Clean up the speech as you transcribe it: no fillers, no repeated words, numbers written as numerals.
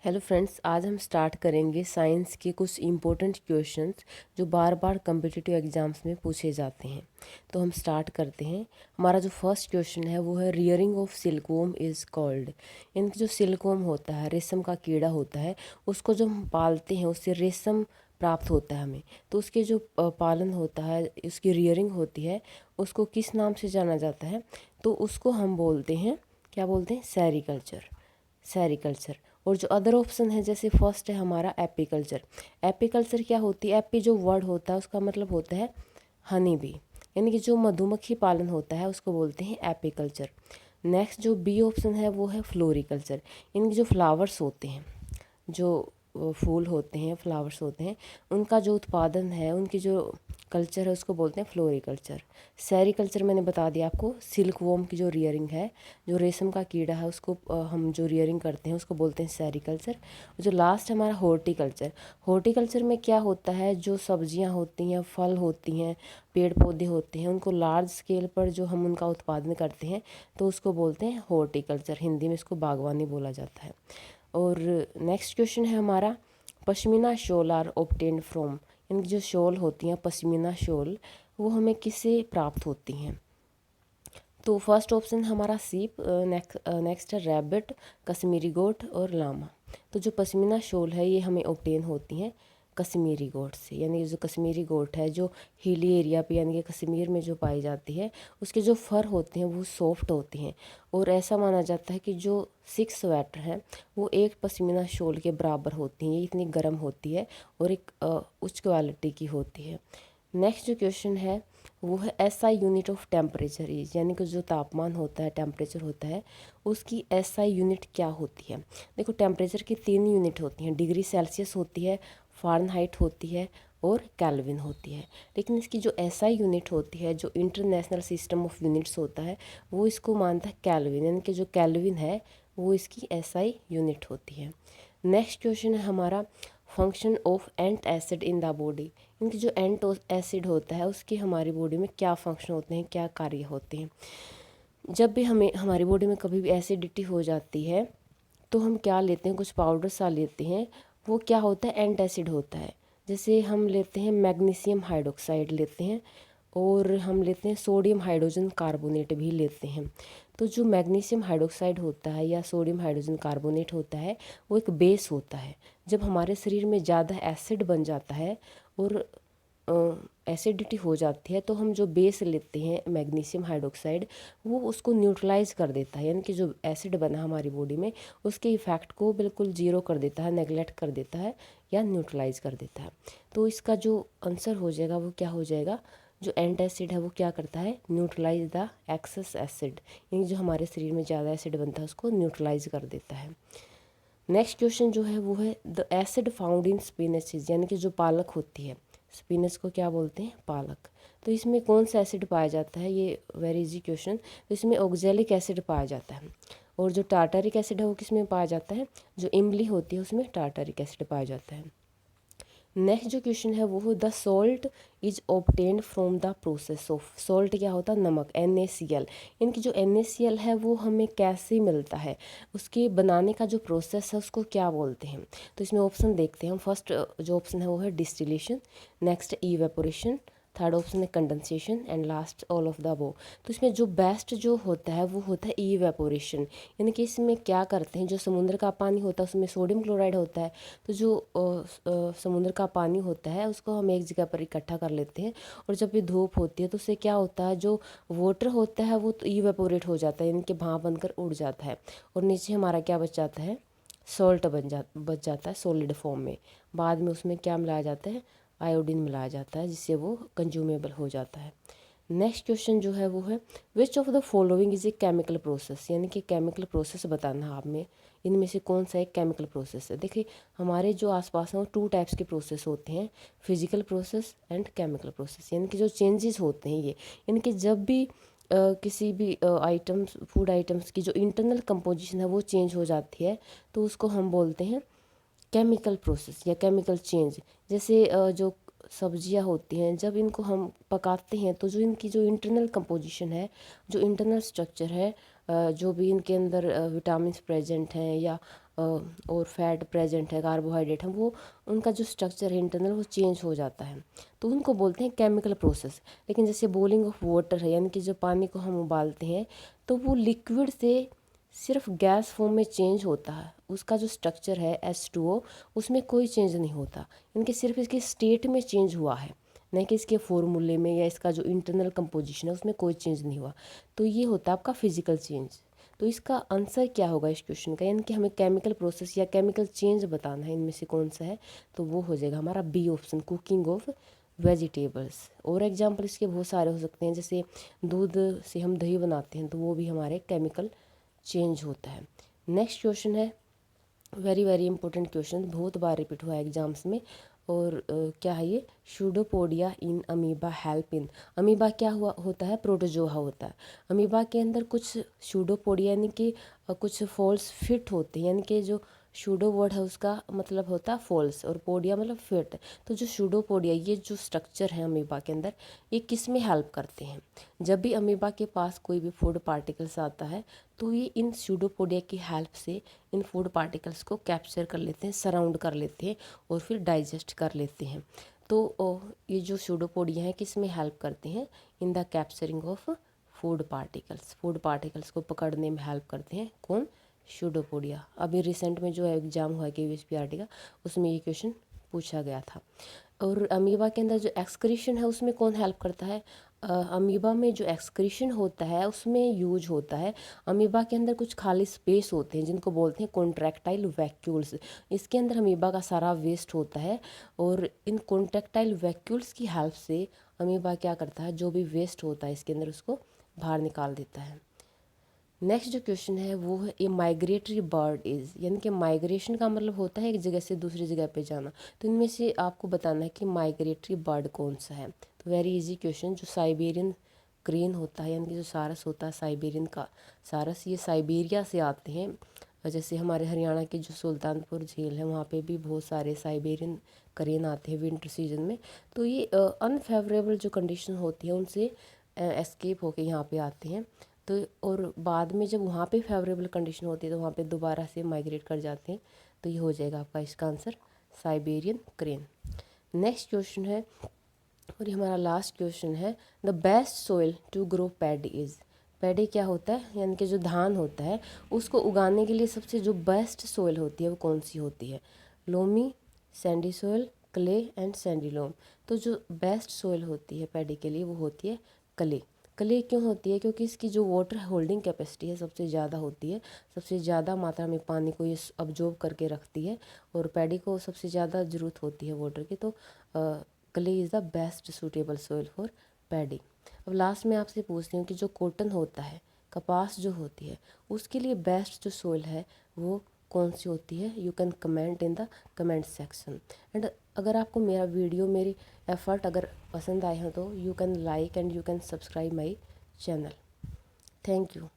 Hello friends, आज हम start करेंगे साइंस के कुछ इम्पोर्टेंट क्वेश्चंस जो बार बार कम्पिटिटिव एग्जाम्स में पूछे जाते हैं। तो हम स्टार्ट करते हैं। हमारा जो फर्स्ट क्वेश्चन है वो है rearing of silkworm is called. इनकी जो सिल्कवॉर्म होता है, रेशम का कीड़ा होता है, उसको जब हम पालते हैं उससे रेशम प्राप्त होता है हमें। तो उसके जो पालन होता है, उसकी रियरिंग होती है, उसको किस नाम से जाना जाता है? तो उसको हम बोलते हैं, क्या बोलते हैं? सेरिकल्चर। सेरिकल्चर। और जो अदर ऑप्शन है, जैसे फर्स्ट है हमारा एपीकल्चर। एपीकल्चर क्या होती है? एपी जो वर्ड होता है उसका मतलब होता है हनी बी, यानी कि जो मधुमक्खी पालन होता है उसको बोलते हैं एपीकल्चर। नेक्स्ट जो बी ऑप्शन है वो है फ्लोरिकल्चर। इनके जो फ्लावर्स होते हैं, जो फूल होते हैं, फ्लावर्स होते हैं, उनका जो उत्पादन है, उनकी जो कल्चर है उसको बोलते हैं फ्लोरिकल्चर। सेरिकल्चर मैंने बता दिया आपको, सिल्क वॉर्म की जो रियरिंग है, जो रेशम का कीड़ा है उसको हम जो रियरिंग करते हैं उसको बोलते हैं सेरिकल्चर। जो लास्ट हमारा हॉर्टिकल्चर। हॉर्टिकल्चर में क्या होता है? जो सब्जियां होती हैं, फल होती हैं, पेड़ पौधे होते हैं, उनको लार्ज स्केल पर जो हम उनका उत्पादन करते हैं तो उसको बोलते हैं हॉर्टिकल्चर। हिंदी में इसको बागवानी बोला जाता है। और नेक्स्ट क्वेश्चन है हमारा, pashmina shawl are obtained from. इनकी जो शॉल होती हैं, पश्मीना शॉल, वो हमें किससे प्राप्त होती हैं? तो फर्स्ट ऑप्शन हमारा सीप, नेक्स्ट है रैबिट, कश्मीरी गोट और लामा। तो जो पश्मीना शॉल है ये हमें ऑब्टेन होती हैं कश्मीरी गोट से, यानी जो कश्मीरी गोट है जो हिली एरिया पे यानी कि कश्मीर में जो पाई जाती है, उसके जो फर होते हैं वो सॉफ्ट होते हैं। और ऐसा माना जाता है कि जो 6 स्वेटर हैं वो एक पश्मीना शॉल के बराबर होती हैं। ये इतनी गर्म होती है और एक उच्च क्वालिटी की होती है। नेक्स्ट जो क्वेश्चन है वो है SI unit of temperature is, यानी कि जो तापमान होता है, टेम्परेचर होता है, उसकी एसआई यूनिट क्या होती है? देखो, टेम्परेचर की 3 यूनिट होती हैं। डिग्री सेल्सियस होती है, फ़ारेनहाइट होती है और केल्विन होती है। लेकिन इसकी जो एसआई यूनिट होती है, जो इंटरनेशनल सिस्टम ऑफ यूनिट्स होता है, वो इसको मानता है केल्विन, यानी कि जो केल्विन है वो इसकी एसआई यूनिट होती है। नेक्स्ट क्वेश्चन है हमारा, function of ant acid in the body. इनकी जो एंट एसिड होता है उसके हमारी बॉडी में क्या फंक्शन होते हैं, क्या कार्य होते हैं? जब भी हमें हमारी बॉडी में कभी भी एसिडिटी हो जाती है तो हम क्या लेते हैं? कुछ पाउडर सा लेते हैं, वो क्या होता है? एंट एसिड होता है। जैसे हम लेते हैं मैग्नीशियम हाइड्रोक्साइड लेते हैं, और हम लेते हैं सोडियम हाइड्रोजन कार्बोनेट भी लेते हैं। तो जो मैग्नीशियम हाइड्रोक्साइड होता है या सोडियम हाइड्रोजन कार्बोनेट होता है वो एक बेस होता है। जब हमारे शरीर में ज़्यादा एसिड बन जाता है और एसिडिटी हो जाती है तो हम जो बेस लेते हैं मैग्नीशियम हाइड्रोक्साइड, वो उसको न्यूट्रलाइज कर देता है, यानी कि जो एसिड बना हमारी बॉडी में उसके इफ़ेक्ट को बिल्कुल ज़ीरो कर देता है, नेगलेक्ट कर देता है या न्यूट्रलाइज कर देता है। तो इसका जो आंसर हो जाएगा वो क्या हो जाएगा? जो एंटासिड है वो क्या करता है? न्यूट्रलाइज द एक्सेस एसिड, यानी जो हमारे शरीर में ज़्यादा एसिड बनता है उसको न्यूट्रलाइज कर देता है। नेक्स्ट क्वेश्चन जो है वो है द एसिड फाउंड इन स्पिनचेज, यानी कि जो पालक होती है, स्पिनच को क्या बोलते हैं? पालक। तो इसमें कौन सा एसिड पाया जाता है? ये वेरी इजी क्वेश्चन। तो इसमें ऑक्जेलिक एसिड पाया जाता है। और जो टार्टरिक एसिड है वो किस में पाया जाता है? जो इमली होती है उसमें टार्टरिक एसिड पाया जाता है। नेक्स्ट जो क्वेश्चन है वो the salt is obtained from the process of. Salt क्या होता है? नमक, NaCl। इनकी जो NaCl है वो हमें कैसे मिलता है? उसके बनाने का जो प्रोसेस है उसको क्या बोलते हैं? तो इसमें ऑप्शन देखते हैं हम। फर्स्ट जो ऑप्शन है वो है distillation, next evaporation, third option है condensation and last all of the above. तो इसमें जो बेस्ट जो होता है वो होता है इवेपोरेशन, यानी कि इसमें क्या करते हैं, जो समुद्र का पानी होता है उसमें सोडियम क्लोराइड होता है, तो जो समुद्र का पानी होता है उसको हम एक जगह पर इकट्ठा कर लेते हैं, और जब भी धूप होती है तो उससे क्या होता है, जो वाटर होता है वो तो इवेपोरेट हो जाता है, यानी कि भाप बनकर उड़ जाता है, और नीचे हमारा क्या बच जाता है? सॉल्ट बच जाता है सॉलिड फॉर्म में। बाद में उसमें क्या मिलाया जाता है? आयोडीन मिलाया जाता है, जिससे वो कंज्यूमेबल हो जाता है। नेक्स्ट क्वेश्चन जो है वो है which of the following is a chemical process, यानी कि केमिकल प्रोसेस बताना आप में, इनमें से कौन सा एक केमिकल प्रोसेस है? देखिए, हमारे जो आसपास हैं वो 2 टाइप्स के प्रोसेस होते हैं, physical process and chemical process. यानी कि जो चेंजेस होते हैं ये, यानी कि जब भी किसी भी आइटम्स, फूड आइटम्स की जो इंटरनल कंपोजिशन है वो चेंज हो जाती है तो उसको हम बोलते हैं केमिकल प्रोसेस या केमिकल चेंज। जैसे जो सब्जियां होती हैं, जब इनको हम पकाते हैं तो जो इनकी जो इंटरनल कंपोजिशन है, जो इंटरनल स्ट्रक्चर है, जो भी इनके अंदर विटामिन्स प्रेजेंट हैं या और फैट प्रेजेंट है, कार्बोहाइड्रेट है, वो उनका जो स्ट्रक्चर है इंटरनल वो चेंज हो जाता है, तो उनको बोलते हैं केमिकल प्रोसेस। लेकिन जैसे बॉइलिंग ऑफ वाटर है, यानी कि जो पानी को हम उबालते हैं तो वो लिक्विड से सिर्फ गैस फॉर्म में चेंज होता है, उसका जो स्ट्रक्चर है H2O उसमें कोई चेंज नहीं होता, इनके सिर्फ इसकी स्टेट में चेंज हुआ है, नहीं कि इसके फॉर्मूले में या इसका जो इंटरनल कंपोजिशन है उसमें कोई चेंज नहीं हुआ। तो ये होता है आपका फिजिकल चेंज। तो इसका आंसर क्या होगा इस क्वेश्चन का, यानी कि हमें केमिकल प्रोसेस या केमिकल चेंज बताना है, इनमें से कौन सा है, तो वो हो जाएगा हमारा B option, cooking of vegetables. और एग्जाम्पल इसके बहुत सारे हो सकते हैं, जैसे दूध से हम दही बनाते हैं तो वो भी हमारे केमिकल चेंज होता है। नेक्स्ट क्वेश्चन है वेरी वेरी इंपॉर्टेंट क्वेश्चन, बहुत बार रिपीट हुआ है एग्जाम्स में, और क्या है ये, pseudopodia in amoeba help in. Amoeba क्या हुआ होता है, प्रोटोजोआ होता है। अमीबा के अंदर कुछ शूडोपोडिया यानी कि कुछ फॉल्स फिट होते हैं, यानी कि जो शूडो वर्ड है उसका मतलब होता है फॉल्स और पोडिया मतलब फिट। तो जो शूडोपोडिया ये जो स्ट्रक्चर है अमीबा के अंदर, ये किस में हेल्प करते हैं, जब भी अमीबा के पास कोई भी फूड पार्टिकल्स आता है तो ये इन शूडोपोडिया की हेल्प से इन फूड पार्टिकल्स को कैप्चर कर लेते हैं, सराउंड कर लेते हैं और फिर डाइजेस्ट कर लेते हैं। तो ये जो शूडोपोडिया हैं किस में हेल्प करते हैं, in the capturing of food particles, food particles को पकड़ने में हेल्प करते हैं कौन, शूडोपोडिया। अभी रिसेंट में जो एग्जाम हुआ KVSPRT का, उसमें ये क्वेश्चन पूछा गया था। और अमीबा के अंदर जो एक्सक्रीशन है उसमें कौन हेल्प करता है, अमीबा में जो एक्सक्रीशन होता है उसमें यूज होता है, अमीबा के अंदर कुछ खाली स्पेस होते हैं जिनको बोलते हैं कॉन्ट्रैक्टाइल वैक्यूल्स, इसके अंदर अमीबा का सारा वेस्ट होता है, और इन कॉन्ट्रैक्टाइल वैक्यूल्स की हेल्प से अमीबा क्या करता है, जो भी वेस्ट होता है इसके अंदर उसको बाहर निकाल देता है। नेक्स्ट जो क्वेश्चन है वो है ए माइग्रेटरी बर्ड इज़, यानी कि माइग्रेशन का मतलब होता है एक जगह से दूसरी जगह पे जाना, तो इनमें से आपको बताना है कि माइग्रेटरी बर्ड कौन सा है। तो वेरी इजी क्वेश्चन, जो साइबेरियन क्रेन होता है, यानी कि जो सारस होता है साइबेरियन का सारस, ये साइबेरिया से आते हैं। जैसे हमारे हरियाणा के जो सुल्तानपुर झील है वहाँ पे भी बहुत सारे साइबेरियन क्रेन आते हैं विंटर सीजन में। तो ये अनफेवरेबल जो कंडीशन होती है उनसे एस्केप होके यहाँ पे आते हैं, तो और बाद में जब वहाँ पे फेवरेबल कंडीशन होती है तो वहाँ पे दोबारा से माइग्रेट कर जाते हैं। तो ये हो जाएगा आपका इसका answer Siberian crane. Next question है, और ये हमारा लास्ट क्वेश्चन है, the best soil to grow paddy is. Paddy क्या होता है, यानी कि जो धान होता है उसको उगाने के लिए सबसे जो बेस्ट सोइल होती है वो कौन सी होती है, loamy, sandy soil, clay and sandy loam. तो जो बेस्ट सोइल होती है पैडी के लिए वो होती है क्ले। क्ले क्यों होती है, क्योंकि इसकी जो वाटर होल्डिंग कैपेसिटी है सबसे ज़्यादा होती है, सबसे ज़्यादा मात्रा में पानी को ये अब्जॉर्ब करके रखती है, और पैडी को सबसे ज़्यादा ज़रूरत होती है वाटर की, तो clay is the best suitable soil for paddy. अब लास्ट में आपसे पूछती हूँ कि जो कॉटन होता है, कपास जो होती है, उसके लिए बेस्ट जो सोइल है वो कौन सी होती है, you can comment in the comment section. And अगर आपको मेरा वीडियो, मेरी एफर्ट अगर पसंद आए हैं तो you can like and you can subscribe my channel. Thank you.